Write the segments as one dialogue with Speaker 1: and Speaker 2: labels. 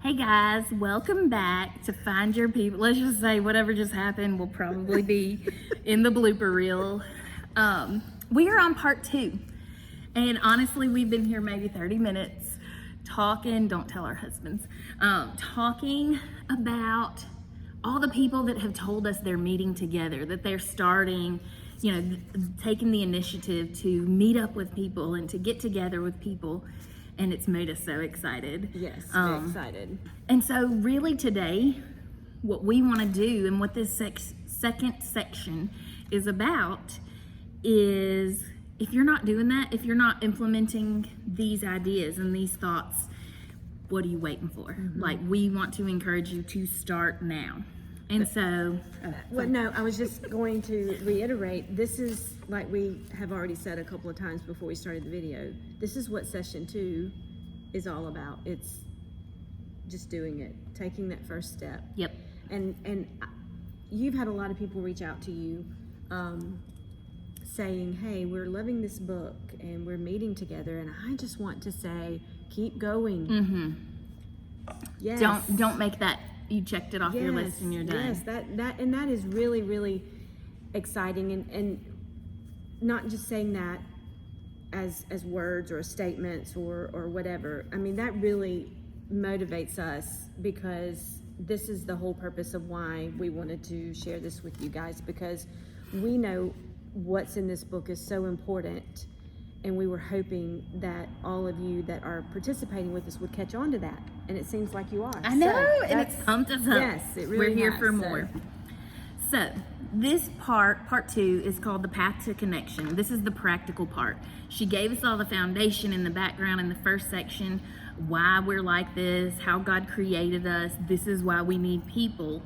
Speaker 1: Hey guys, welcome back to Find Your People. Let's just say whatever just happened will probably be in the blooper reel. We are on part 2. And honestly, we've been here maybe 30 minutes talking, don't tell our husbands, talking about all the people that have told us they're meeting together, that they're starting, taking the initiative to meet up with people and to get together with people. And it's made us so excited.
Speaker 2: Yes, very excited.
Speaker 1: And so really today, what we want to do and what this second section is about is, if you're not doing that, if you're not implementing these ideas and these thoughts, what are you waiting for?
Speaker 2: Mm-hmm.
Speaker 1: Like, we want to encourage you to start now. And so...
Speaker 2: Well, no, I was just going to reiterate, this is, like we have already said a couple of times before we started the video, this is what session 2 is all about. It's just doing it, taking that first step.
Speaker 1: Yep.
Speaker 2: And you've had a lot of people reach out to you saying, hey, we're loving this book and we're meeting together, and I just want to say, keep going.
Speaker 1: Mm-hmm.
Speaker 2: Yes.
Speaker 1: Don't make that you checked it off your list and you're done.
Speaker 2: Yes, that is really, really exciting, and not just saying that as words or statements or whatever. I mean, that really motivates us, because this is the whole purpose of why we wanted to share this with you guys, because we know what's in this book is so important, and we were hoping that all of you that are participating with us would catch on to that. And it seems like you are.
Speaker 1: I know, and it's pumped us up.
Speaker 2: Yes, it really
Speaker 1: We're here
Speaker 2: has,
Speaker 1: for more. So this part 2, is called The Path to Connection. This is the practical part. She gave us all the foundation in the background in the first section, why we're like this, how God created us, this is why we need people.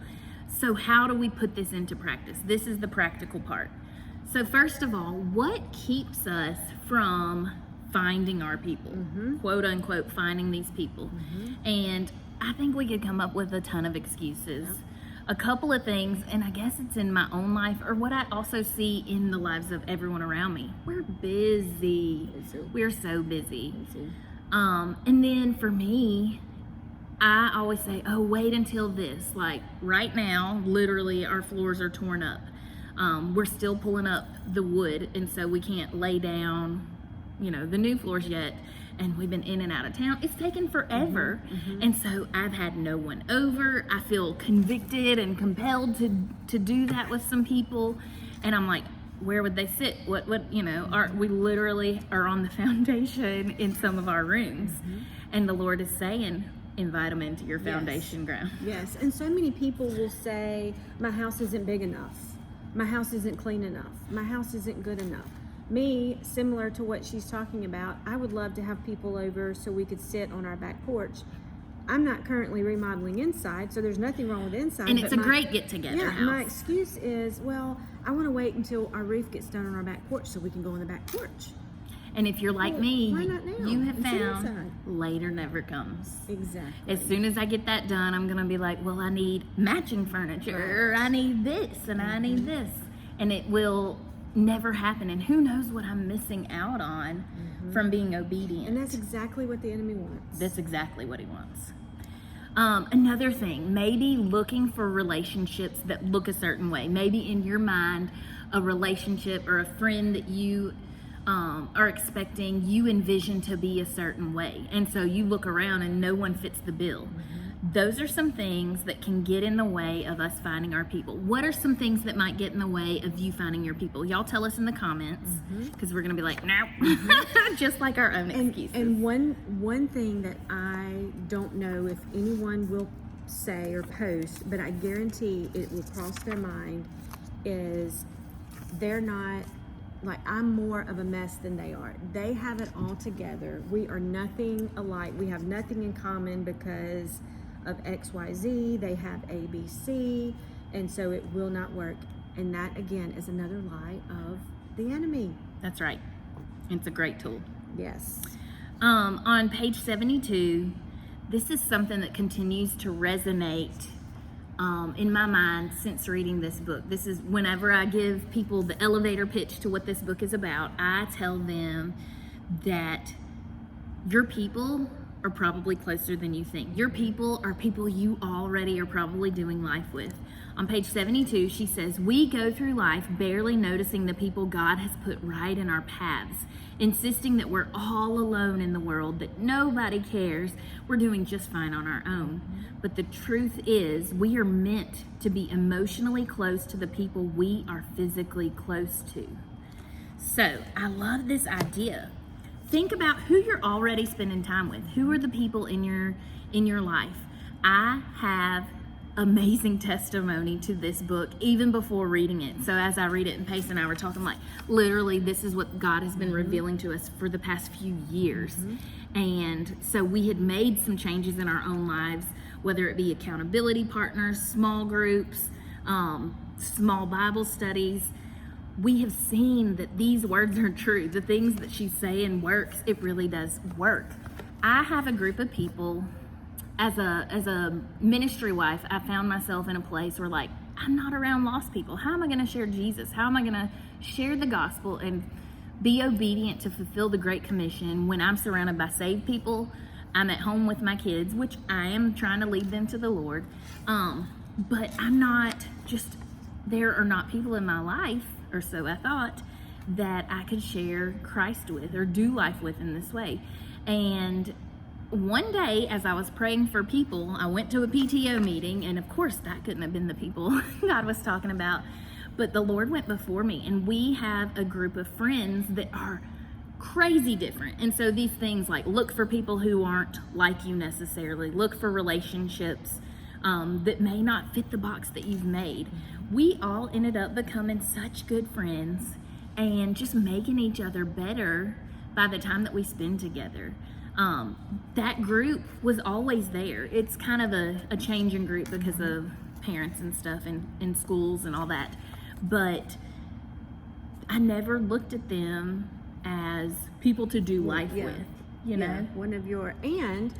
Speaker 1: So how do we put this into practice? This is the practical part. So first of all, what keeps us from finding our people, quote unquote, finding these people? And I think we could come up with a ton of excuses. A couple of things, and I guess it's in my own life, or what I also see in the lives of everyone around me. We're busy. We're so busy. And then for me, I always say, oh, wait until this. Like right now, literally our floors are torn up. We're still pulling up the wood, and so we can't lay down, the new floors yet. And we've been in and out of town. It's taken forever. And so I've had no one over. I feel convicted and compelled to do that with some people. And I'm like, where would they sit? What we literally are on the foundation in some of our rooms. And the Lord is saying, invite them into your foundation ground.
Speaker 2: Yes, and so many people will say, my house isn't big enough. My house isn't clean enough. My house isn't good enough. Me, similar to what she's talking about, I would love to have people over so we could sit on our back porch. I'm not currently remodeling inside, so there's nothing wrong with inside.
Speaker 1: And it's a great get-together house.
Speaker 2: My excuse is, well, I want to wait until our roof gets done on our back porch so we can go on the back porch.
Speaker 1: And if you're like me,
Speaker 2: why not now?
Speaker 1: you have
Speaker 2: It's
Speaker 1: found
Speaker 2: inside.
Speaker 1: later never comes.
Speaker 2: Exactly.
Speaker 1: As soon as I get that done, I'm going to be like, well, I need matching furniture, or I need this, and I need this. And it will never happen. And who knows what I'm missing out on from being obedient.
Speaker 2: And that's exactly what the enemy wants.
Speaker 1: That's exactly what he wants. Another thing, maybe looking for relationships that look a certain way. Maybe in your mind, a relationship or a friend that you are expecting, you envision to be a certain way. And so you look around and no one fits the bill. Those are some things that can get in the way of us finding our people. What are some things that might get in the way of you finding your people? Y'all tell us in the comments, because we're going to be like, no, just like our own excuses.
Speaker 2: And one thing that I don't know if anyone will say or post, but I guarantee it will cross their mind, is they're not, like, I'm more of a mess than they are. They have it all together. We are nothing alike. We have nothing in common because of XYZ. They have ABC, and so it will not work. And that, again, is another lie of the enemy.
Speaker 1: That's right. It's a great tool.
Speaker 2: Yes.
Speaker 1: On page 72, this is something that continues to resonate in my mind since reading this book. This is whenever I give people the elevator pitch to what this book is about, I tell them that your people are probably closer than you think. Your people are people you already are probably doing life with. On page 72, she says, we go through life barely noticing the people God has put right in our paths, insisting that we're all alone in the world, that nobody cares, we're doing just fine on our own. But the truth is, we are meant to be emotionally close to the people we are physically close to. So, I love this idea. Think about who you're already spending time with. Who are the people in your life? I have amazing testimony to this book even before reading it. So as I read it, and Pace and I were talking, like, literally this is what God has been revealing to us for the past few years. And so we had made some changes in our own lives, whether it be accountability partners, small groups, small Bible studies. We have seen that these words are true. The things that she's saying works. It really does work. I have a group of people. As a ministry wife, I found myself in a place where, like, I'm not around lost people. How am I going to share Jesus? How am I going to share the gospel and be obedient to fulfill the Great Commission when I'm surrounded by saved people? I'm at home with my kids, which I am trying to lead them to the Lord. But I'm not just, there are not people in my life, or so I thought, that I could share Christ with or do life with in this way. And one day, as I was praying for people, I went to a PTO meeting, and of course that couldn't have been the people God was talking about, but the Lord went before me, and we have a group of friends that are crazy different. And so these things like, look for people who aren't like you necessarily, look for relationships that may not fit the box that you've made. We all ended up becoming such good friends and just making each other better by the time that we spend together. That group was always there. It's kind of a changing group because of parents and stuff and schools and all that. But I never looked at them as people to do life with, you know?
Speaker 2: One of your, and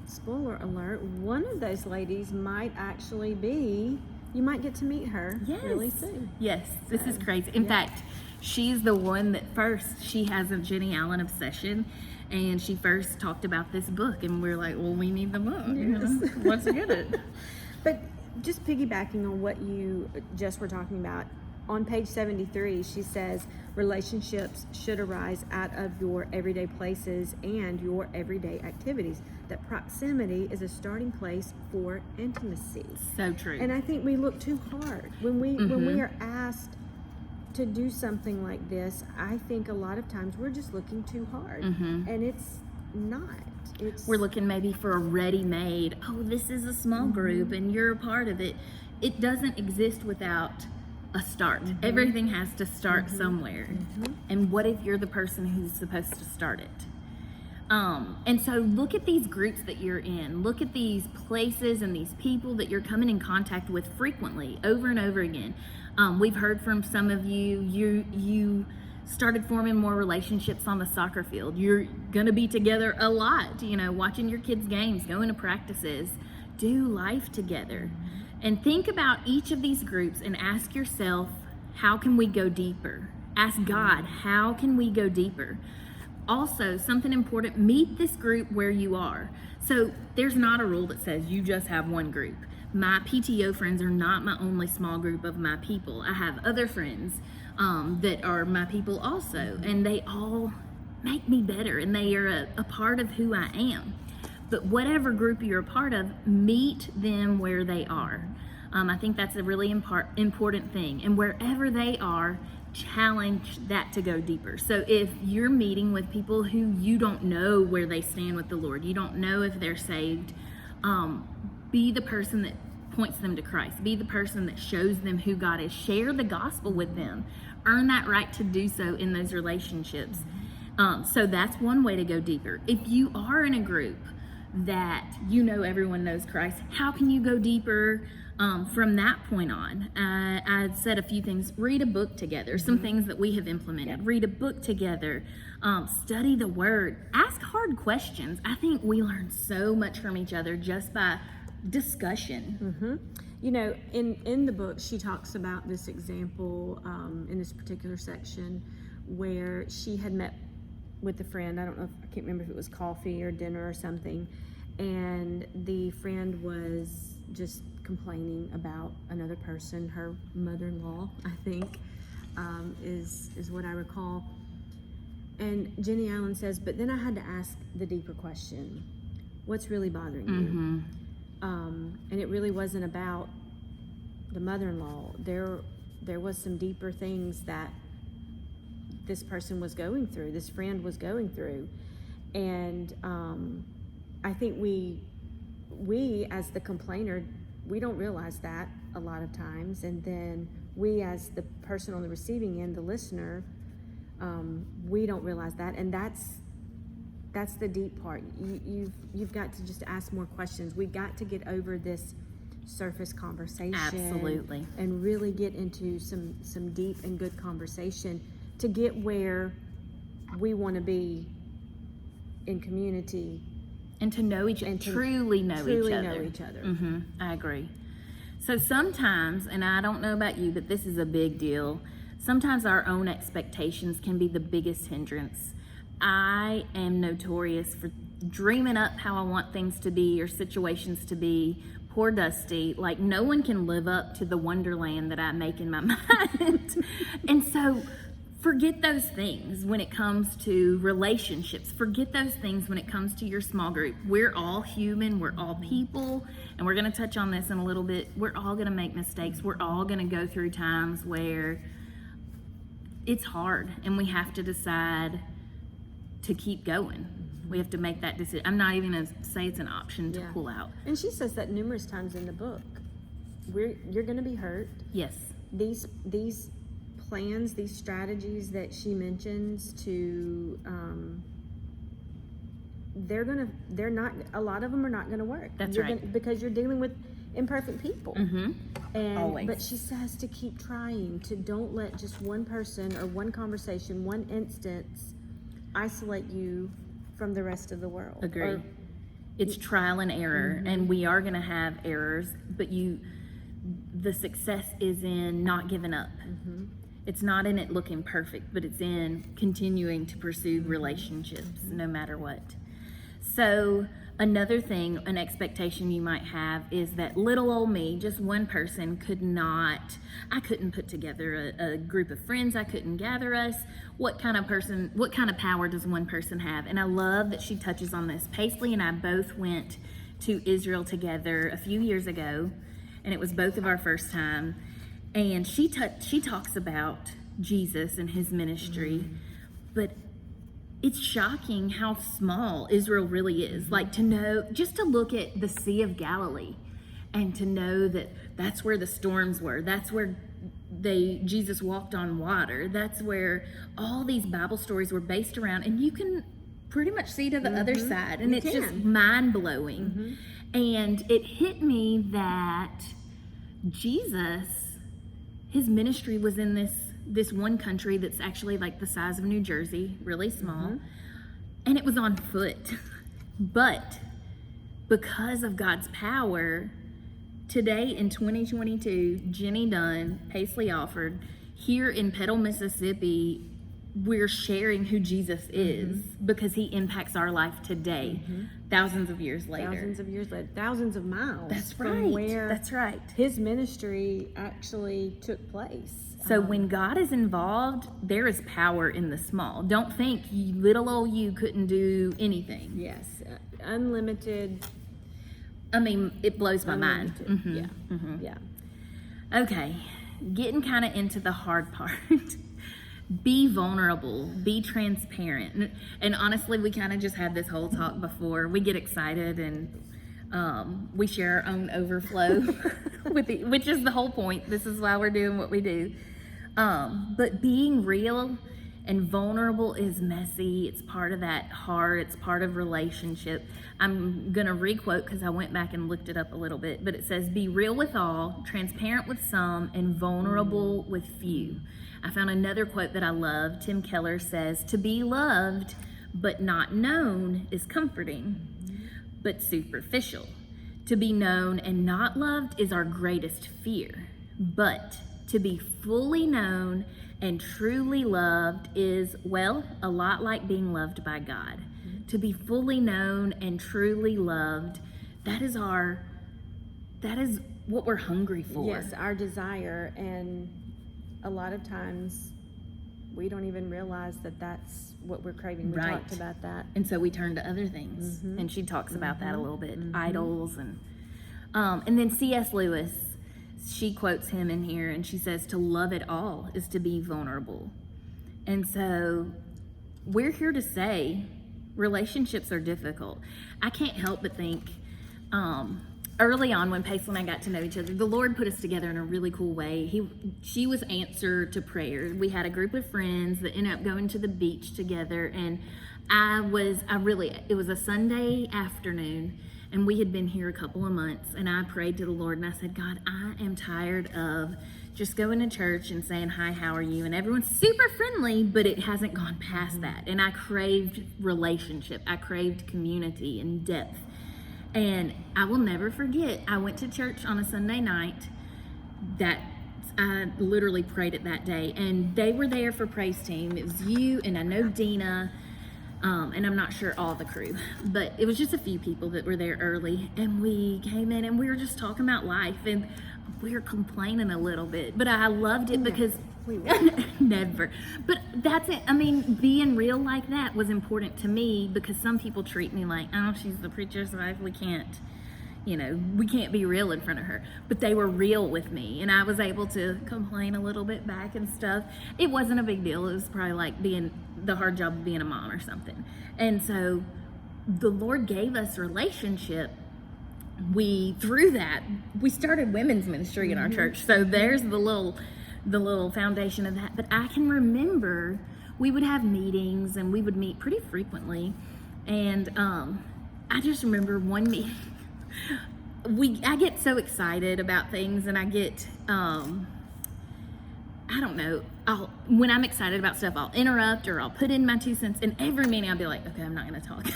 Speaker 2: spoiler alert, one of those ladies might actually be, you might get to meet her really soon.
Speaker 1: Yes, this is crazy. In fact, she's the one that first, she has a Jenny Allen obsession. And she first talked about this book, and we're like, well, we need the book.
Speaker 2: Yes.
Speaker 1: You know? Let's get it.
Speaker 2: But just piggybacking on what you just were talking about, on page 73, she says, relationships should arise out of your everyday places and your everyday activities. That proximity is a starting place for intimacy.
Speaker 1: So true.
Speaker 2: And I think we look too hard. When we are asked to do something like this, I think a lot of times we're just looking too hard, and it's not.
Speaker 1: We're looking maybe for a ready-made, oh, this is a small group and you're a part of it. It doesn't exist without a start. Everything has to start somewhere. And what if you're the person who's supposed to start it? And so look at these groups that you're in. Look at these places and these people that you're coming in contact with frequently, over and over again. We've heard from some of you started forming more relationships on the soccer field. You're gonna be together a lot, you know, watching your kids' games, going to practices, do life together. And think about each of these groups and ask yourself, how can we go deeper? Ask God, how can we go deeper? Also, something important, meet this group where you are. So there's not a rule that says you just have one group. My PTO friends are not my only small group of my people. I have other friends that are my people also, and they all make me better, and they are a part of who I am. But whatever group you're a part of, meet them where they are. I think that's a really important thing. And wherever they are, challenge that to go deeper. So if you're meeting with people who you don't know where they stand with the Lord, you don't know if they're saved, be the person that points them to Christ. Be the person that shows them who God is. Share the gospel with them. Earn that right to do so in those relationships. So that's one way to go deeper. If you are in a group that you know everyone knows Christ, how can you go deeper from that point on? I said a few things. Read a book together, some things that we have implemented. Read a book together, study the word, ask hard questions. I think we learn so much from each other just by discussion.
Speaker 2: You know, in the book, she talks about this example in this particular section where she had met with a friend. I don't know if, I can't remember if it was coffee or dinner or something, and the friend was just complaining about another person, her mother-in-law, I think, is what I recall. And Jenny Allen says, but then I had to ask the deeper question: what's really bothering you? And it really wasn't about the mother-in-law. There was some deeper things that this person was going through, this friend was going through. And I think we as the complainer, we don't realize that a lot of times. And then we as the person on the receiving end, the listener, we don't realize that. And that's the deep part. You've got to just ask more questions. We've got to get over this surface conversation.
Speaker 1: Absolutely.
Speaker 2: And really get into some deep and good conversation to get where we want to be in community.
Speaker 1: And to know each other, truly know each other. I agree. So sometimes, and I don't know about you, but this is a big deal. Sometimes our own expectations can be the biggest hindrance. I am notorious for dreaming up how I want things to be or situations to be. Poor Dusty, like no one can live up to the wonderland that I make in my mind. And so forget those things when it comes to relationships. Forget those things when it comes to your small group. We're all human, we're all people, and we're going to touch on this in a little bit. We're all going to make mistakes. We're all going to go through times where it's hard and we have to decide to keep going. We have to make that decision. I'm not even going to say it's an option to pull out.
Speaker 2: And she says that numerous times in the book. You're going to be hurt.
Speaker 1: Yes.
Speaker 2: These plans, these strategies that she mentions to, a lot of them are not going to work.
Speaker 1: That's right.
Speaker 2: Because you're dealing with imperfect people. And
Speaker 1: Always.
Speaker 2: But she says to keep trying, to don't let just one person or one conversation, one instance isolate you from the rest of the world.
Speaker 1: Agree. It's trial and error, and we are going to have errors, but the success is in not giving up. It's not in it looking perfect, but it's in continuing to pursue relationships no matter what. So another thing, an expectation you might have is that little old me, just one person, I couldn't put together a group of friends. I couldn't gather us. What kind of power does one person have? And I love that she touches on this. Paisley and I both went to Israel together a few years ago, and it was both of our first time. And she talks about Jesus and his ministry, but it's shocking how small Israel really is. Like just to look at the Sea of Galilee and to know that that's where the storms were. That's where Jesus walked on water. That's where all these Bible stories were based around. And you can pretty much see to the other side. And it's just mind-blowing. And it hit me that Jesus, his ministry was in this one country that's actually like the size of New Jersey, really small, and it was on foot. But because of God's power, today in 2022, Jenny Dunn, Paisley Alford, here in Petal, Mississippi, we're sharing who Jesus is because he impacts our life today, thousands of years later.
Speaker 2: Thousands of miles.
Speaker 1: That's
Speaker 2: from
Speaker 1: right.
Speaker 2: where
Speaker 1: That's right.
Speaker 2: his ministry actually took place.
Speaker 1: So when God is involved, there is power in the small. Don't think little old you couldn't do anything.
Speaker 2: Yes, unlimited.
Speaker 1: I mean, it blows my mind.
Speaker 2: Yeah.
Speaker 1: Okay, getting kind of into the hard part. Be vulnerable, be transparent. And honestly, we kind of just had this whole talk before. We get excited and we share our own overflow, which is the whole point. This is why we're doing what we do. But being real and vulnerable is messy. It's part of that heart. It's part of relationship. I'm going to requote because I went back and looked it up a little bit, but it says, be real with all, transparent with some, and vulnerable with few. I found another quote that I love. Tim Keller says, to be loved but not known is comforting, but superficial. To be known and not loved is our greatest fear, but To be fully known and truly loved is, well, a lot like being loved by God. To be fully known and truly loved, that is what we're hungry for.
Speaker 2: Yes, our desire, and a lot of times we don't even realize that that's what we're craving. We
Speaker 1: Right.
Speaker 2: talked about that.
Speaker 1: And so we turn to other things. And she talks about that a little bit, idols and then C.S. Lewis, she quotes him in here, and she says, to love at all is to be vulnerable. And so we're here to say relationships are difficult. I can't help but think early on when Paisley and I got to know each other, the Lord put us together in a really cool way. She was answer to prayer. We had a group of friends that ended up going to the beach together, and it was a Sunday afternoon, and we had been here a couple of months, and I prayed to the Lord, and I said, God, I am tired of just going to church and saying, hi, how are you? And everyone's super friendly, but it hasn't gone past that. And I craved relationship. I craved community and depth. And I will never forget, I went to church on a Sunday night that I literally prayed it that day. And they were there for praise team. It was you, and I know Dina, and I'm not sure all the crew, but it was just a few people that were there early. And we came in and we were just talking about life, and we were complaining a little bit. But I loved it because never. But that's it. I mean, being real like that was important to me because some people treat me like, oh, she's the preacher's wife. We can't be real in front of her. But they were real with me, and I was able to complain a little bit back and stuff. It wasn't a big deal. It was probably like being the hard job of being a mom or something. And so the Lord gave us relationship. Through that, we started women's ministry in our church. So there's the little foundation of that. But I can remember we would have meetings, and we would meet pretty frequently. And I just remember one meeting. I get so excited about things, and I get I don't know, when I'm excited about stuff, I'll interrupt or I'll put in my 2 cents. And every meeting I'll be like, okay, I'm not gonna talk.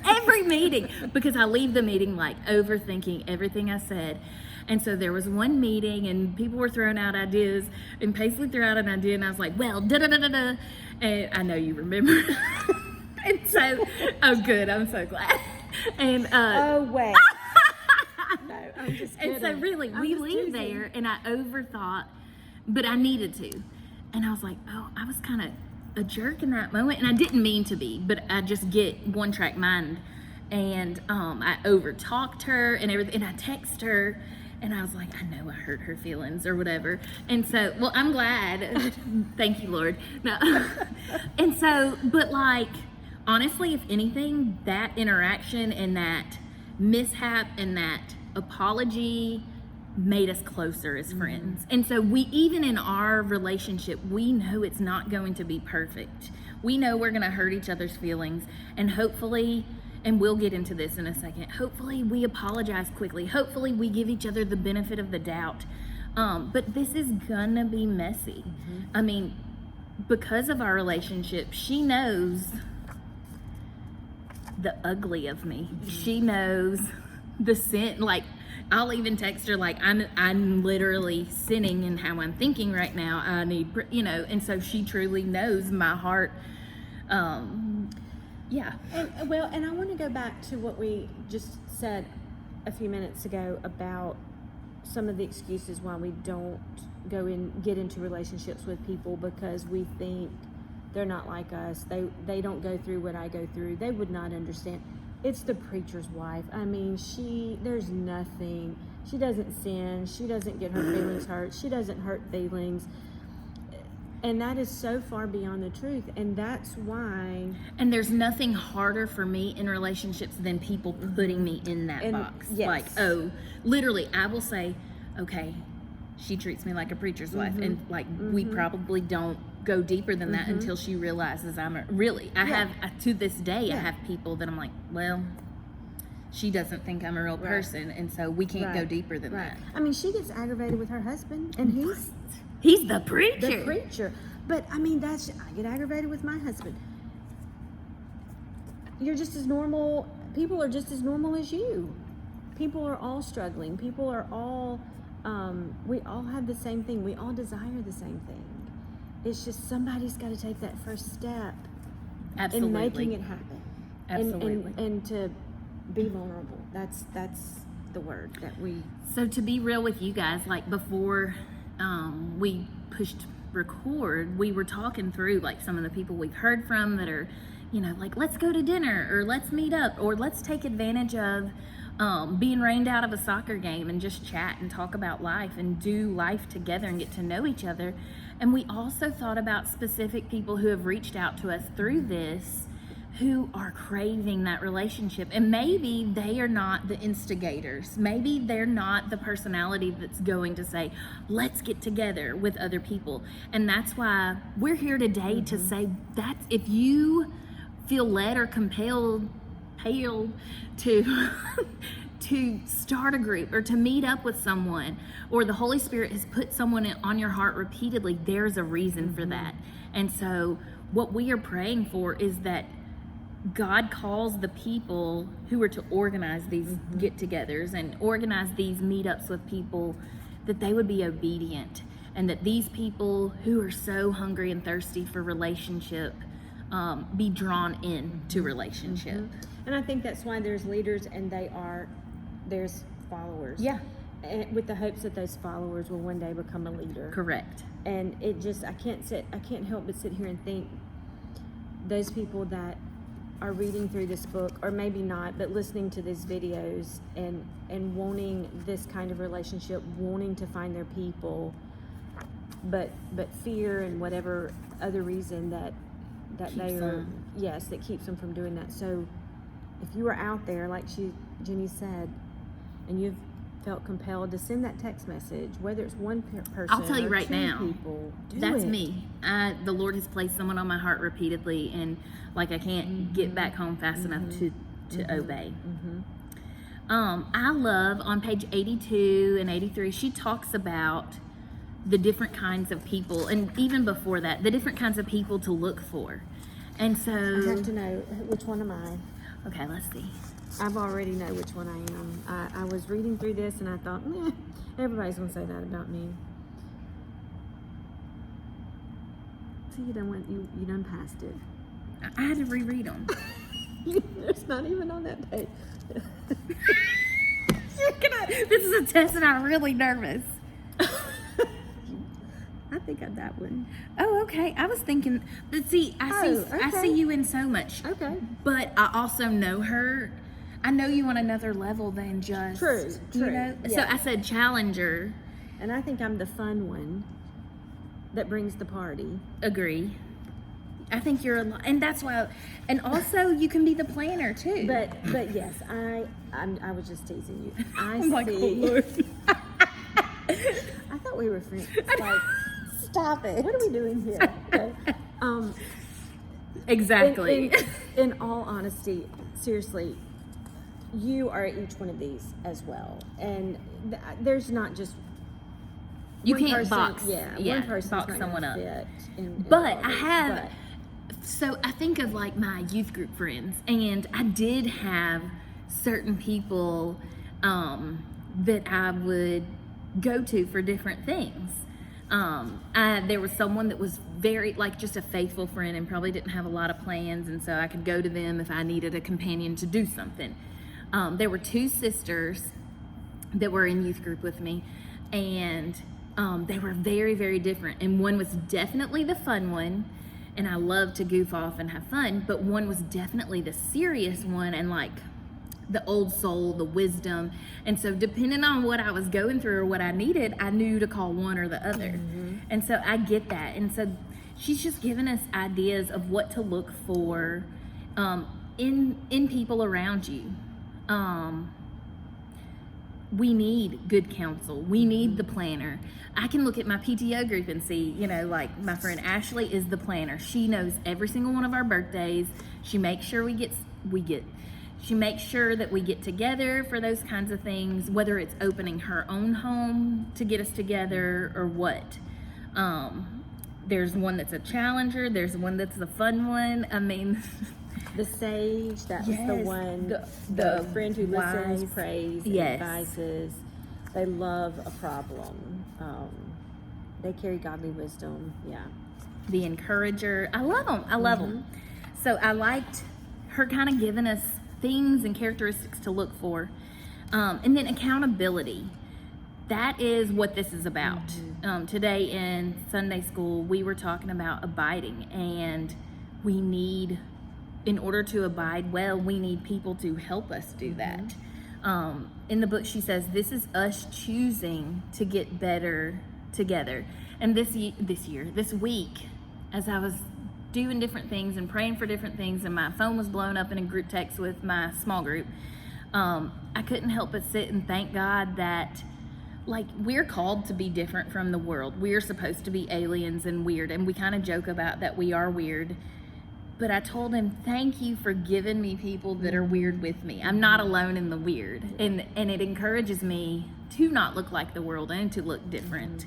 Speaker 1: Every meeting, because I leave the meeting like overthinking everything I said. And so there was one meeting, and people were throwing out ideas, and Paisley threw out an idea, and I was like, well, da-da-da-da-da. And I know you remember. And so, oh good, I'm so glad. And
Speaker 2: Oh, wait. No, I'm just kidding.
Speaker 1: and so really, we leave there, and I overthought, but I needed to. And I was like, oh, I was kind of a jerk in that moment. And I didn't mean to be, but I just get one-track mind. And I overtalked her and everything. And I text her, and I was like, I know I hurt her feelings or whatever. And so, well, I'm glad. Thank you, Lord. No. And so, but like, honestly, if anything, that interaction and that mishap and that apology made us closer as friends. And so even in our relationship, we know it's not going to be perfect. We know we're going to hurt each other's feelings, and hopefully, and we'll get into this in a second, hopefully we apologize quickly. Hopefully we give each other the benefit of the doubt. But this is gonna be messy. I mean, because of our relationship, she knows the ugly of me. She knows the sin. Like, I'll even text her like, I'm literally sinning in how I'm thinking right now. I need, and so she truly knows my heart. Yeah.
Speaker 2: And I want to go back to what we just said a few minutes ago about some of the excuses why we don't get into relationships with people, because we think they're not like us. They don't go through what I go through. They would not understand. It's the preacher's wife. I mean, there's nothing. She doesn't sin. She doesn't get her feelings hurt. She doesn't hurt feelings. And that is so far beyond the truth. And that's why.
Speaker 1: And there's nothing harder for me in relationships than people putting me in that box.
Speaker 2: Yes.
Speaker 1: Like, oh, literally, I will say, okay, she treats me like a preacher's wife. And like, we probably don't go deeper than that until she realizes I have, to this day, I have people that I'm like, well, she doesn't think I'm a real person. And so we can't go deeper than that.
Speaker 2: I mean, she gets aggravated with her husband, and
Speaker 1: He's the preacher.
Speaker 2: The preacher. But I mean, I get aggravated with my husband. You're just as normal. People are just as normal as you. People are all struggling. People are all we all have the same thing. We all desire the same thing. It's just somebody's got to take that first step
Speaker 1: Absolutely.
Speaker 2: in making it happen.
Speaker 1: Absolutely.
Speaker 2: And to be vulnerable. That's the word that we.
Speaker 1: So to be real with you guys, like before we pushed record, we were talking through like some of the people we've heard from that are, you know, like, let's go to dinner, or let's meet up, or let's take advantage of being rained out of a soccer game and just chat and talk about life and do life together and get to know each other. And we also thought about specific people who have reached out to us through this, who are craving that relationship. And maybe they are not the instigators. Maybe they're not the personality that's going to say, let's get together with other people. And that's why we're here today to say that if you feel led or compelled to to start a group or to meet up with someone, or the Holy Spirit has put someone on your heart repeatedly, there's a reason for that. And so what we are praying for is that God calls the people who are to organize these get-togethers and organize these meetups with people, that they would be obedient, and that these people who are so hungry and thirsty for relationship be drawn in to relationship.
Speaker 2: And I think that's why there's leaders and there's followers.
Speaker 1: Yeah.
Speaker 2: And with the hopes that those followers will one day become a leader.
Speaker 1: Correct.
Speaker 2: And it just, I can't help but sit here and think those people that are reading through this book, or maybe not, but listening to these videos and wanting this kind of relationship, wanting to find their people, but fear and whatever other reason that they are, yes, that keeps them from doing that. So if you are out there, like Jenny said, and you've felt compelled to send that text message, whether it's one person,
Speaker 1: I'll tell you
Speaker 2: or
Speaker 1: right
Speaker 2: two
Speaker 1: now,
Speaker 2: people,
Speaker 1: that's
Speaker 2: it.
Speaker 1: me. The Lord has placed someone on my heart repeatedly, and like I can't get back home fast enough to obey. I love on page 82 and 83, she talks about the different kinds of people, and even before that, the different kinds of people to look for. And so
Speaker 2: I have to know, which one am I?
Speaker 1: okay, let's see.
Speaker 2: I've already know which one I am. I was reading through this and I thought, everybody's gonna say that about me. So you done passed it.
Speaker 1: I had to reread them.
Speaker 2: It's not even on that page.
Speaker 1: This is a test and I'm really nervous.
Speaker 2: I think I'm that one.
Speaker 1: Oh, okay. I was thinking, but see, I see you in so much.
Speaker 2: Okay.
Speaker 1: But I also know her. I know you on another level than just
Speaker 2: True.
Speaker 1: You know?
Speaker 2: Yeah.
Speaker 1: So I said challenger.
Speaker 2: And I think I'm the fun one that brings the party.
Speaker 1: Agree. I think you're and that's why. And also, you can be the planner too.
Speaker 2: But yes, I was just teasing you. I
Speaker 1: I'm like,
Speaker 2: see.
Speaker 1: oh Lord.
Speaker 2: I thought we were friends. Like, stop it. What are we doing here? Okay.
Speaker 1: Exactly.
Speaker 2: In all honesty, seriously, you are each one of these as well, and there's not just
Speaker 1: You
Speaker 2: one
Speaker 1: can't
Speaker 2: person,
Speaker 1: box.
Speaker 2: one person's
Speaker 1: box
Speaker 2: not
Speaker 1: someone
Speaker 2: gonna
Speaker 1: up.
Speaker 2: fit in
Speaker 1: But
Speaker 2: all
Speaker 1: I
Speaker 2: these,
Speaker 1: have. So I think of like my youth group friends, and I did have certain people that I would go to for different things. There was someone that was very, like, just a faithful friend and probably didn't have a lot of plans, and so I could go to them if I needed a companion to do something. There were two sisters that were in youth group with me, and they were very, very different. And one was definitely the fun one, and I loved to goof off and have fun, but one was definitely the serious one and like the old soul, the wisdom. And so depending on what I was going through or what I needed, I knew to call one or the other. And so I get that. And so she's just given us ideas of what to look for in people around you. We need good counsel. We need the planner. I can look at my PTO group and see, you know, like my friend Ashley is the planner. She knows every single one of our birthdays. She makes sure she makes sure that we get together for those kinds of things, whether it's opening her own home to get us together or what. There's one that's a challenger. There's one that's the fun one. I mean,
Speaker 2: the sage, that was the
Speaker 1: Yes,
Speaker 2: one,
Speaker 1: the
Speaker 2: friend who listens,
Speaker 1: wise,
Speaker 2: prays,
Speaker 1: yes.
Speaker 2: advises. They love a problem. They carry godly wisdom. Yeah.
Speaker 1: The encourager. I love them. I love them. So I liked her kind of giving us things and characteristics to look for. And then accountability. That is what this is about. Today in Sunday school, we were talking about abiding, and we need, in order to abide well, we need people to help us do that. In the book, she says, this is us choosing to get better together. And this week, as I was doing different things and praying for different things, and my phone was blown up in a group text with my small group, I couldn't help but sit and thank God that, like, we're called to be different from the world. We're supposed to be aliens and weird, and we kind of joke about that we are weird. But I told him, thank you for giving me people that are weird with me. I'm not alone in the weird. And it encourages me to not look like the world and to look different.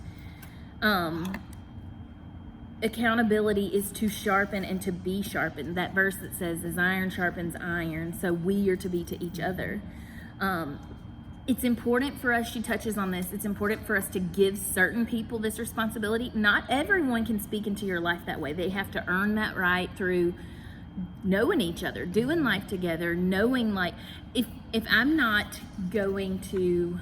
Speaker 1: Accountability is to sharpen and to be sharpened. That verse that says, as iron sharpens iron, so we are to be to each other. It's important for us, she touches on this, it's important for us to give certain people this responsibility. Not everyone can speak into your life that way. They have to earn that right through knowing each other, doing life together, knowing, like, if I'm not going to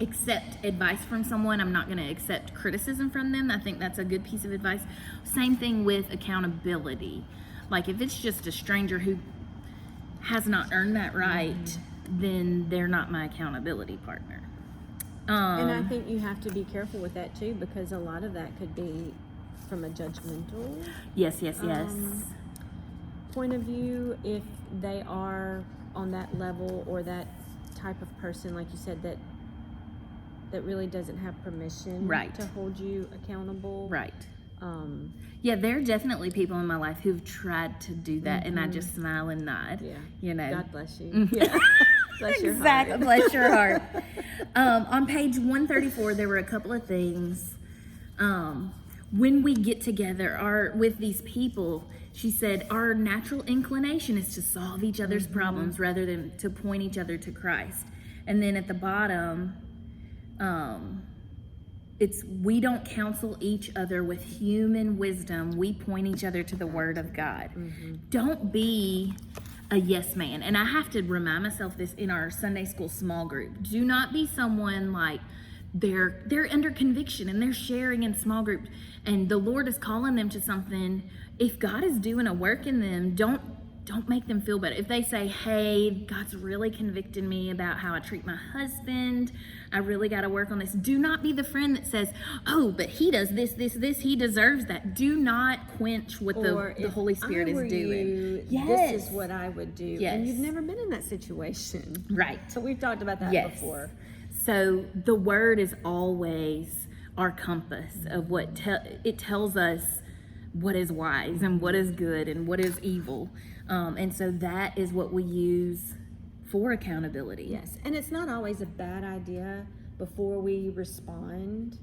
Speaker 1: accept advice from someone, I'm not going to accept criticism from them. I think that's a good piece of advice. Same thing with accountability. Like, if it's just a stranger who has not earned that right, then they're not my accountability partner.
Speaker 2: And I think you have to be careful with that too, because a lot of that could be from a judgmental
Speaker 1: yes
Speaker 2: point of view. If they are on that level, or that type of person, like you said, that really doesn't have permission to hold you accountable.
Speaker 1: Yeah, there are definitely people in my life who've tried to do that, and I just smile and nod.
Speaker 2: Yeah.
Speaker 1: You know.
Speaker 2: God bless you. Yeah. Bless your
Speaker 1: Exactly.
Speaker 2: heart.
Speaker 1: Bless your heart. On page 134, there were a couple of things. When we get together with these people, she said, our natural inclination is to solve each other's problems rather than to point each other to Christ. And then at the bottom, it's, we don't counsel each other with human wisdom. We point each other to the Word of God. Don't be a yes man. And I have to remind myself this in our Sunday school small group. Do not be someone like they're under conviction and they're sharing in small groups, and the Lord is calling them to something. If God is doing a work in them, don't make them feel better. If they say, hey, God's really convicted me about how I treat my husband, I really got to work on this. Do not be the friend that says, oh, but he does this, he deserves that. Do not quench what the Holy Spirit is doing.
Speaker 2: This is what I would do.
Speaker 1: Yes.
Speaker 2: And you've never been in that situation.
Speaker 1: Right.
Speaker 2: So we've talked about that before.
Speaker 1: So the Word is always our compass of what it tells us what is wise and what is good and what is evil. And so that is what we use for accountability.
Speaker 2: Yes, and it's not always a bad idea before we respond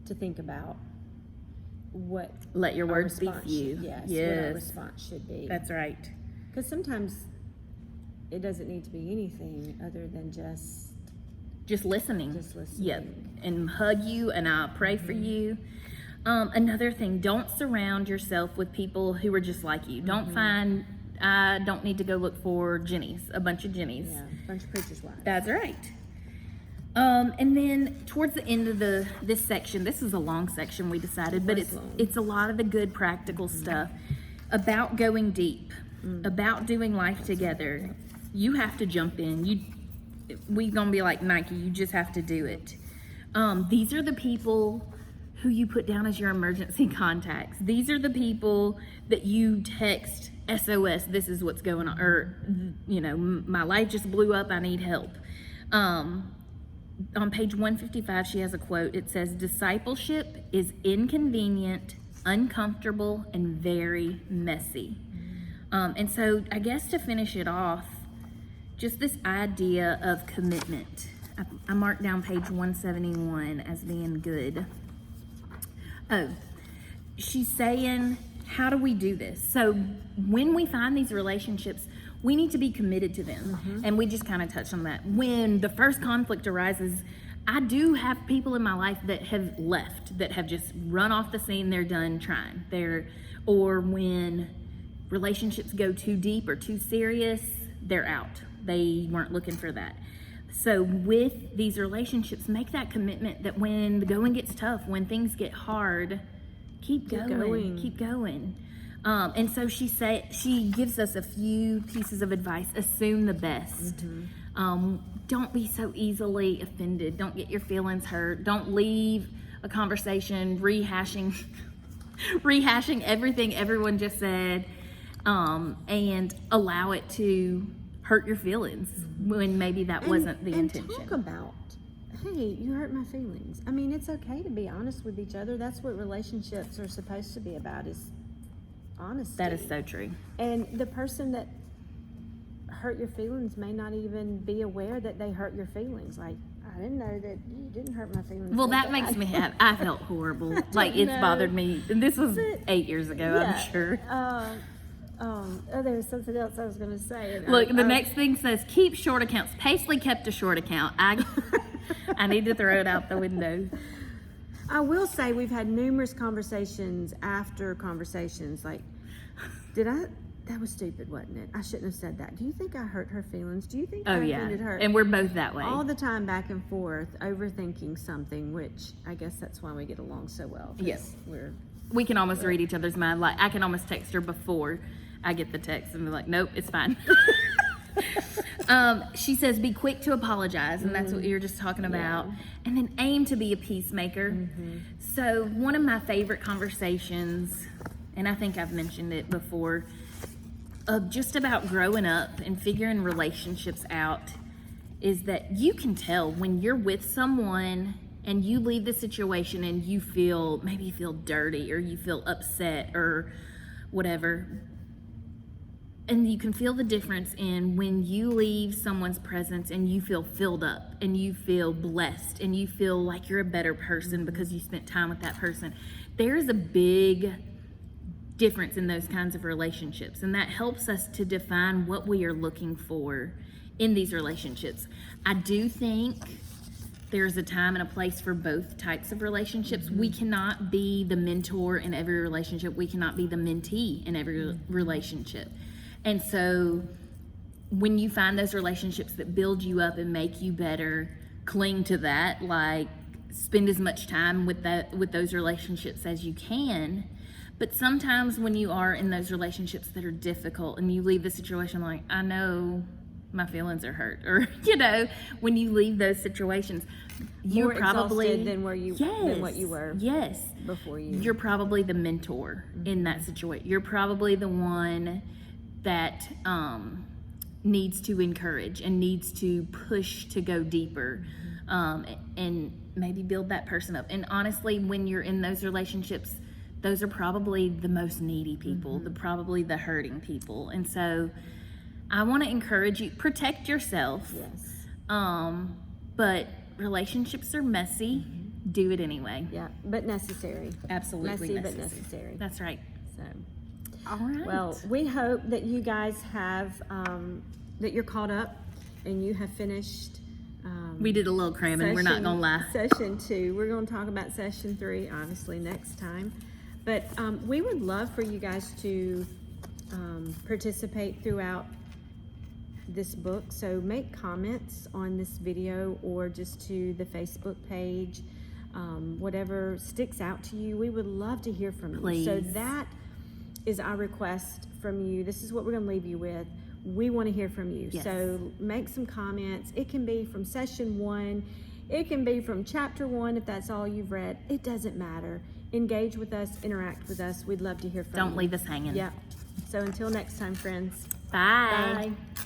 Speaker 2: to think about what
Speaker 1: let your words be
Speaker 2: response
Speaker 1: few.
Speaker 2: Yes, what our response should be.
Speaker 1: That's right.
Speaker 2: Because sometimes it doesn't need to be anything other than just
Speaker 1: listening.
Speaker 2: Just listening.
Speaker 1: Yep, and hug you, and I'll pray for you. Another thing, don't surround yourself with people who are just like you. Don't find, I don't need to go look for Jennies, a bunch of Jennies.
Speaker 2: Yeah, a bunch of preachers' wives.
Speaker 1: That's right. And then towards the end of this section, this is a long section we decided, but it's a lot of the good practical stuff about going deep, about doing life together. You have to jump in. We gonna be like Nike. You just have to do it. These are the people who you put down as your emergency contacts. These are the people that you text SOS, this is what's going on, or, you know, my life just blew up, I need help. On page 155, she has a quote. It says, discipleship is inconvenient, uncomfortable, and very messy. And so I guess to finish it off, just this idea of commitment. I marked down page 171 as being good. Oh, she's saying, how do we do this? So when we find these relationships, we need to be committed to them. And we just kind of touched on that. When the first conflict arises, I do have people in my life that have left, that have just run off the scene. They're done trying. Or when relationships go too deep or too serious, they're out. They weren't looking for that. So with these relationships, make that commitment that when the going gets tough, when things get hard, keep going. And so she gives us a few pieces of advice. Assume the best. Don't be so easily offended. Don't get your feelings hurt. Don't leave a conversation rehashing everything everyone just said, and allow it to hurt your feelings when maybe that wasn't the intention.
Speaker 2: And talk about, hey, you hurt my feelings. I mean, it's okay to be honest with each other. That's what relationships are supposed to be about, is honesty.
Speaker 1: That is so true.
Speaker 2: And the person that hurt your feelings may not even be aware that they hurt your feelings. Like, I didn't know that you didn't hurt my feelings.
Speaker 1: Well,
Speaker 2: so
Speaker 1: that
Speaker 2: bad.
Speaker 1: makes me I felt horrible. Like, it's bothered me. And this was 8 years ago,
Speaker 2: Yeah.
Speaker 1: I'm sure.
Speaker 2: There was something else I was going to say. And
Speaker 1: Look, the next thing says, keep short accounts. Paisley kept a short account. I need to throw it out the window.
Speaker 2: I will say we've had numerous conversations after conversations. Like, that was stupid, wasn't it? I shouldn't have said that. Do you think I hurt her feelings? Do you think I offended her?
Speaker 1: And we're both that way.
Speaker 2: All the time back and forth, overthinking something, which I guess that's why we get along so well. 'Cause
Speaker 1: Yes.
Speaker 2: we
Speaker 1: can almost read each other's mind. Like, I can almost text her before I get the text and be like, nope, it's fine. She says, be quick to apologize, and that's what you're just talking about. And then aim to be a peacemaker. So one of my favorite conversations, and I think I've mentioned it before, just about growing up and figuring relationships out, is that you can tell when you're with someone and you leave the situation and you feel dirty or you feel upset or whatever. And you can feel the difference in when you leave someone's presence and you feel filled up and you feel blessed and you feel like you're a better person because you spent time with that person. There's a big difference in those kinds of relationships, and that helps us to define what we are looking for in these relationships. I do think there's a time and a place for both types of relationships. We cannot be the mentor in every relationship. We cannot be the mentee in every relationship. And so when you find those relationships that build you up and make you better, cling to that. Like, spend as much time with those relationships as you can. But sometimes when you are in those relationships that are difficult and you leave the situation like, I know my feelings are hurt, or when you leave those situations, you're
Speaker 2: more
Speaker 1: probably
Speaker 2: exhausted than what you were before you.
Speaker 1: You're probably the mentor in that situation. You're probably the one that needs to encourage and needs to push to go deeper, and maybe build that person up. And honestly, when you're in those relationships, those are probably the most needy people, probably the hurting people. And so I want to encourage you, protect yourself.
Speaker 2: Yes.
Speaker 1: But relationships are messy. Do it anyway.
Speaker 2: Yeah, but necessary.
Speaker 1: Absolutely
Speaker 2: messy. But necessary.
Speaker 1: That's right.
Speaker 2: So,
Speaker 1: all right.
Speaker 2: Well, we hope that you guys have, that you're caught up and you have finished.
Speaker 1: We did a little cramming, we're not going to lie.
Speaker 2: Session 2. We're going to talk about session 3, obviously, next time. But we would love for you guys to participate throughout this book. So make comments on this video or just to the Facebook page. Whatever sticks out to you, we would love to hear from
Speaker 1: Please.
Speaker 2: you. So that is our request from you. This is what we're going to leave you with. We want to hear from you.
Speaker 1: Yes.
Speaker 2: So make some comments. It can be from session 1. It can be from chapter 1 if that's all you've read. It doesn't matter. Engage with us, interact with us. We'd love to hear from you.
Speaker 1: Don't leave us hanging.
Speaker 2: Yeah. So until next time, friends.
Speaker 1: Bye.
Speaker 2: Bye.